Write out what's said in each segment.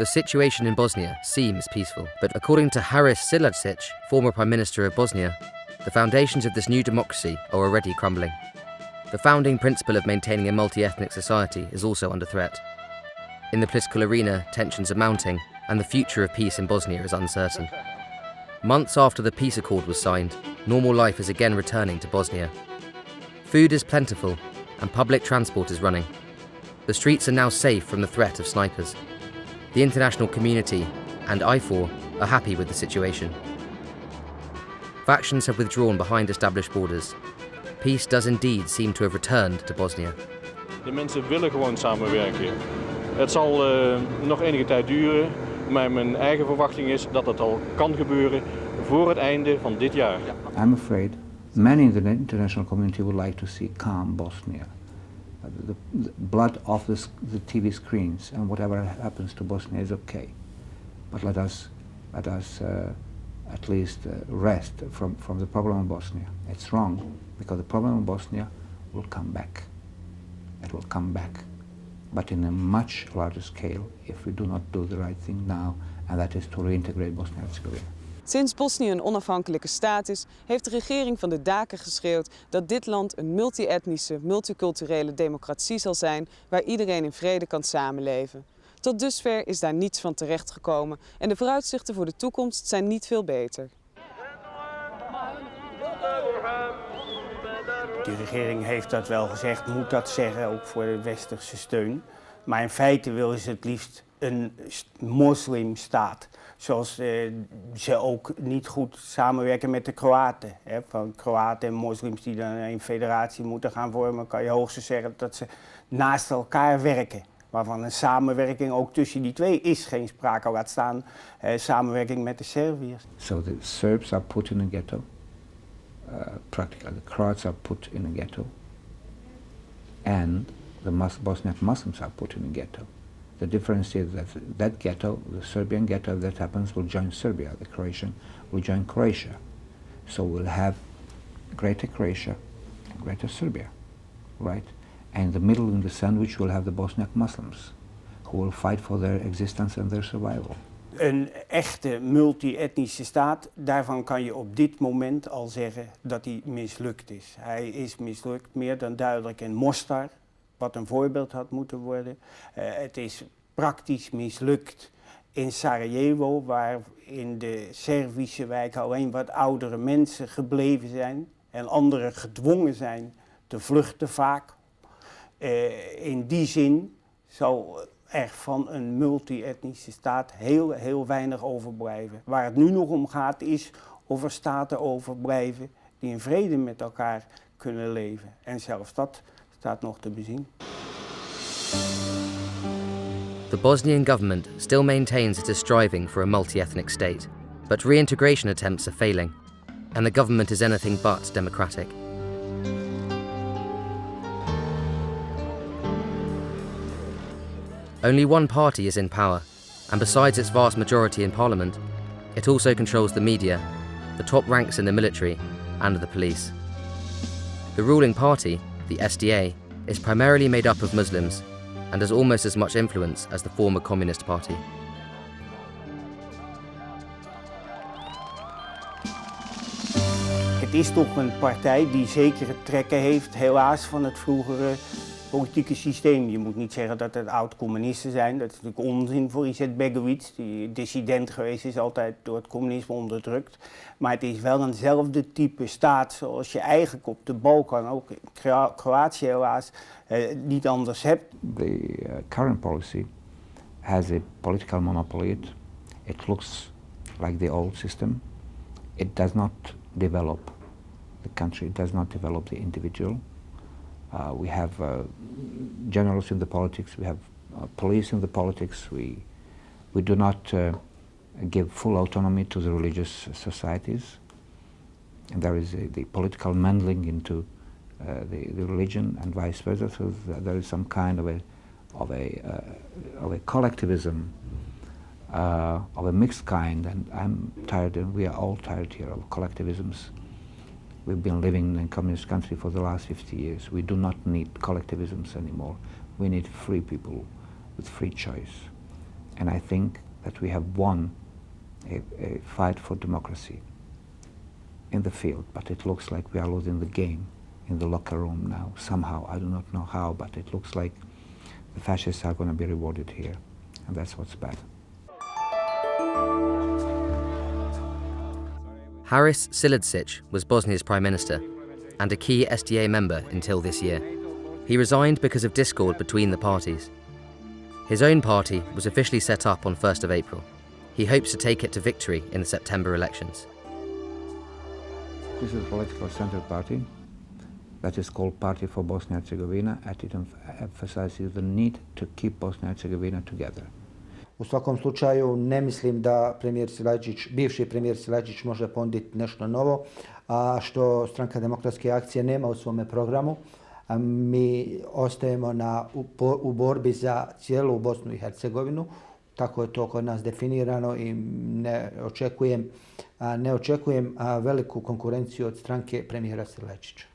The situation in Bosnia seems peaceful, but according to Silajdzic, former Prime Minister of Bosnia, the foundations of this new democracy are already crumbling. The founding principle of maintaining a multi-ethnic society is also under threat. In the political arena, tensions are mounting, and the future of peace in Bosnia is uncertain. Months after the peace accord was signed, normal life is again returning to Bosnia. Food is plentiful, and public transport is running. The streets are now safe from the threat of snipers. The international community and IFOR are happy with the situation. Factions have withdrawn behind established borders. Peace does indeed seem to have returned to Bosnia. De mensen willen gewoon samenwerken. Het zal nog enige tijd duren, maar mijn eigen verwachting is dat het al kan gebeuren voor het einde van dit jaar. I'm afraid many in the international community would like to see calm Bosnia. The blood off the TV screens and whatever happens to Bosnia is okay. But let us at least rest from the problem of Bosnia. It's wrong because the problem of Bosnia will come back. It will come back, but in a much larger scale if we do not do the right thing now, and that is to reintegrate Bosnia-Herzegovina. Sinds Bosnië een onafhankelijke staat is, heeft de regering van de daken geschreeuwd dat dit land een multi-etnische, multiculturele democratie zal zijn waar iedereen in vrede kan samenleven. Tot dusver is daar niets van terechtgekomen en de vooruitzichten voor de toekomst zijn niet veel beter. De regering heeft dat wel gezegd, moet dat zeggen, ook voor de westerse steun. Maar in feite willen ze het liefst een moslimstaat. Zoals ze ook niet goed samenwerken met de Kroaten. Van Kroaten en moslims die dan een federatie moeten gaan vormen, kan je hoogstens zeggen dat ze naast elkaar werken. Waarvan een samenwerking ook tussen die twee is geen sprake, laat staan samenwerking met de Serviërs. So the Serbs are put in a ghetto. Practically the Croats are put in a ghetto. And the Bosnian Muslims are put in a ghetto. The difference is that that ghetto, the Serbian ghetto, if that happens, will join Serbia. The Croatian will join Croatia. So we'll have Greater Croatia and Greater Serbia, right? And in the middle, in the sandwich, we'll have the Bosniak Muslims, who will fight for their existence and their survival. Een echte multi-etnische staat, daarvan kan je op dit moment al zeggen dat hij mislukt is. Hij is mislukt, meer dan duidelijk in Mostar, wat een voorbeeld had moeten worden. Het is praktisch mislukt in Sarajevo, waar in de Servische wijk alleen wat oudere mensen gebleven zijn en anderen gedwongen zijn te vluchten vaak. In die zin zal er van een multi-etnische staat heel weinig overblijven. Waar het nu nog om gaat is of er staten overblijven die in vrede met elkaar kunnen leven. En zelfs dat staat nog te bezien. The Bosnian government still maintains it is striving for a multi-ethnic state, but reintegration attempts are failing, and the government is anything but democratic. Only one party is in power, and besides its vast majority in parliament, it also controls the media, the top ranks in the military, and the police. The ruling party, the SDA, is primarily made up of Muslims and has almost as much influence as the former Communist Party. Het is toch een partij die zekere trekken heeft, helaas, van het vroegere politieke systeem. Je moet niet zeggen dat het oud-communisten zijn, dat is natuurlijk onzin voor Izetbegovic, die dissident geweest is, altijd door het communisme onderdrukt. Maar het is wel eenzelfde type staat zoals je eigenlijk op de Balkan, ook in Kroatië helaas, niet anders hebt. The current policy has a political monopoly. It looks like the old system. It does not develop the country, it does not develop the individual. We have generals in the politics, we have police in the politics, we do not give full autonomy to the religious societies, and there is the political meddling into the religion and vice versa, so there is some kind of a collectivism, of a mixed kind, and I'm tired, and we are all tired here of collectivisms. We've been living in a communist country for the last 50 years. We do not need collectivisms anymore. We need free people with free choice. And I think that we have won a fight for democracy in the field, but it looks like we are losing the game in the locker room now, somehow. I do not know how, but it looks like the fascists are going to be rewarded here, and that's what's bad. Haris Silajdzic was Bosnia's prime minister and a key SDA member until this year. He resigned because of discord between the parties. His own party was officially set up on 1st of April. He hopes to take it to victory in the September elections. This is a political center party that is called Party for Bosnia and Herzegovina, and it emphasizes the need to keep Bosnia and Herzegovina together. U svakom slučaju ne mislim da bivši premijer Silajdzic može ponuditi nešto novo, a što Stranka demokratske akcije nema u svome programu. Mi ostajemo u borbi za cijelu Bosnu i Hercegovinu, tako je to kod nas definirano i ne očekujem veliku konkurenciju od stranke premijera Silajdzića.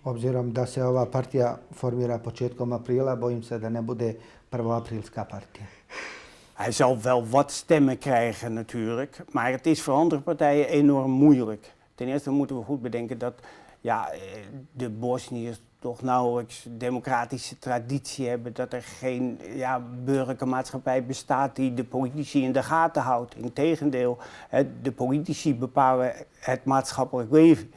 Obzirom da se ova partija formira početkom aprila, bojim se da ne bude prvoaprilska partija. Hij zal wel wat stemmen krijgen natuurlijk, maar het is voor andere partijen enorm moeilijk. Ten eerste moeten we goed bedenken dat de Bosniërs toch nauwelijks democratische traditie hebben, dat er geen burgerlijke maatschappij bestaat die de politici in de gaten houdt. Integendeel, de politici bepalen het maatschappelijk leven.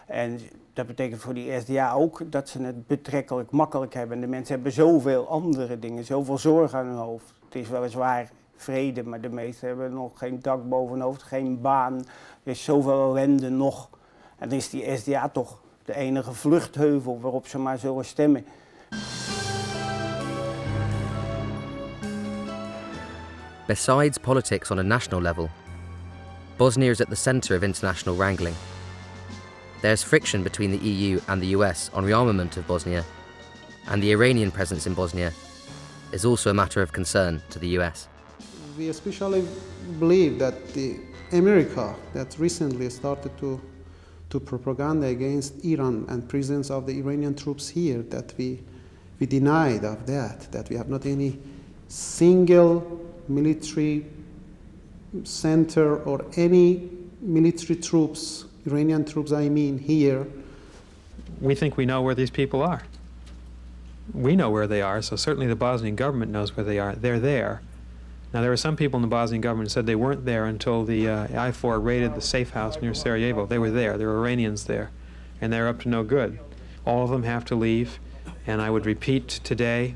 En dat betekent voor die SDA ook dat ze het betrekkelijk makkelijk hebben. De mensen hebben zoveel andere dingen, zoveel zorg aan hun hoofd. Het is weliswaar vrede, maar de meesten hebben nog geen dak boven hun hoofd, geen baan. Er is zoveel ellende nog. En dan is die SDA toch de enige vluchtheuvel waarop ze maar zullen stemmen. Besides politics on a national level, Bosnia is at the centre of international wrangling. There's friction between the EU and the US on rearmament of Bosnia, and the Iranian presence in Bosnia is also a matter of concern to the US. We especially believe that America that recently started to propaganda against Iran and presence of the Iranian troops here, that we denied of that we have not any single military center or any military troops, Iranian troops I mean, here. We think we know where these people are. We know where they are, so certainly the Bosnian government knows where they are. They're there. Now, there were some people in the Bosnian government who said they weren't there until the I-4 raided the safe house near Sarajevo. They were there. There were Iranians there, and they're up to no good. All of them have to leave, and I would repeat today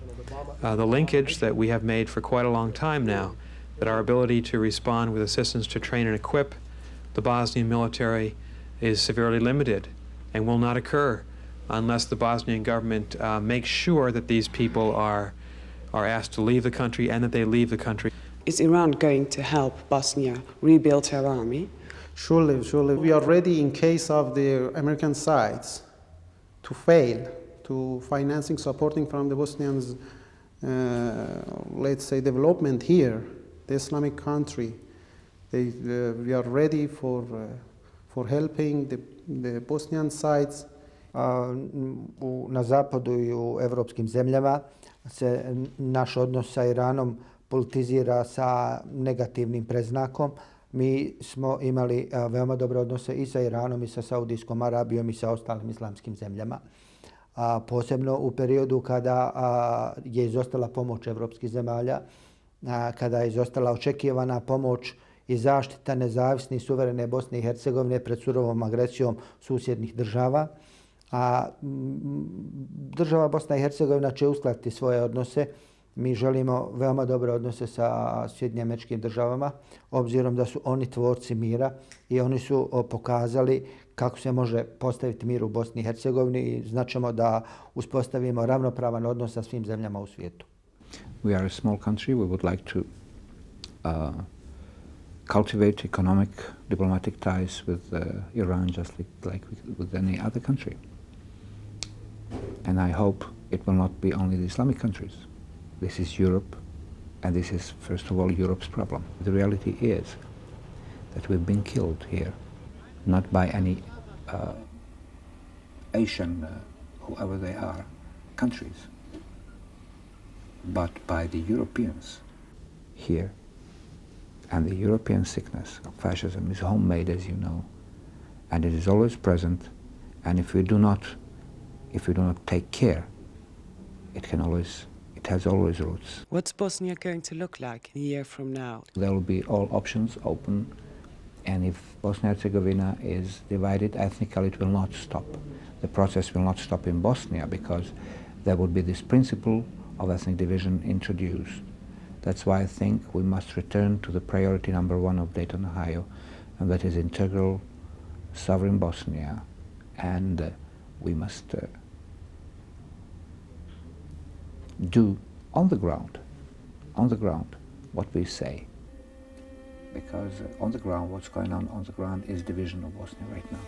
the linkage that we have made for quite a long time now, that our ability to respond with assistance to train and equip the Bosnian military is severely limited and will not occur unless the Bosnian government makes sure that these people are asked to leave the country and that they leave the country. Is Iran going to help Bosnia rebuild her army? Surely. We are ready in case of the American sides to fail to financing, supporting from the Bosnians, let's say, development here, the Islamic country. We are ready for helping the Bosnian sides. Na zapadu I u evropskim zemljama se naš odnos sa Iranom politizira sa negativnim predznakom. Mi smo imali veoma dobre odnose I sa Iranom I sa Saudijskom Arabijom I sa ostalim islamskim zemljama. Posebno u periodu kada je izostala pomoć evropskih zemalja, kada je izostala očekivana pomoć I zaštita nezavisne I suverene Bosne I Hercegovine pred surovom agresijom susjednih država. A država Bosna I Hercegovina će uskladiti svoje odnose. Mi želimo veoma dobre odnose sa Sjedinjenim Američkim Državama, obzirom da su oni tvorci mira I oni su pokazali kako se može postaviti mir u Bosni I Hercegovini I značimo da uspostavimo ravnopravan odnos sa svim zemljama u svijetu. We are a small country. We would like to cultivate economic, diplomatic ties with Iran just like with any other country. And I hope it will not be only the Islamic countries. This is Europe, and this is, first of all, Europe's problem. The reality is that we've been killed here, not by any Asian, whoever they are, countries, but by the Europeans. here. And the European sickness of fascism is homemade, as you know, and it is always present. And if we do not take care, it has always roots. What's Bosnia going to look like in a year from now? There will be all options open, and if Bosnia-Herzegovina is divided ethnically, it will not stop. The process will not stop in Bosnia, because there will be this principle of ethnic division introduced. That's why I think we must return to the priority number one of Dayton, Ohio, and that is integral, sovereign Bosnia, and we must do on the ground what we say, because on the ground, what's going on the ground is division of Bosnia right now.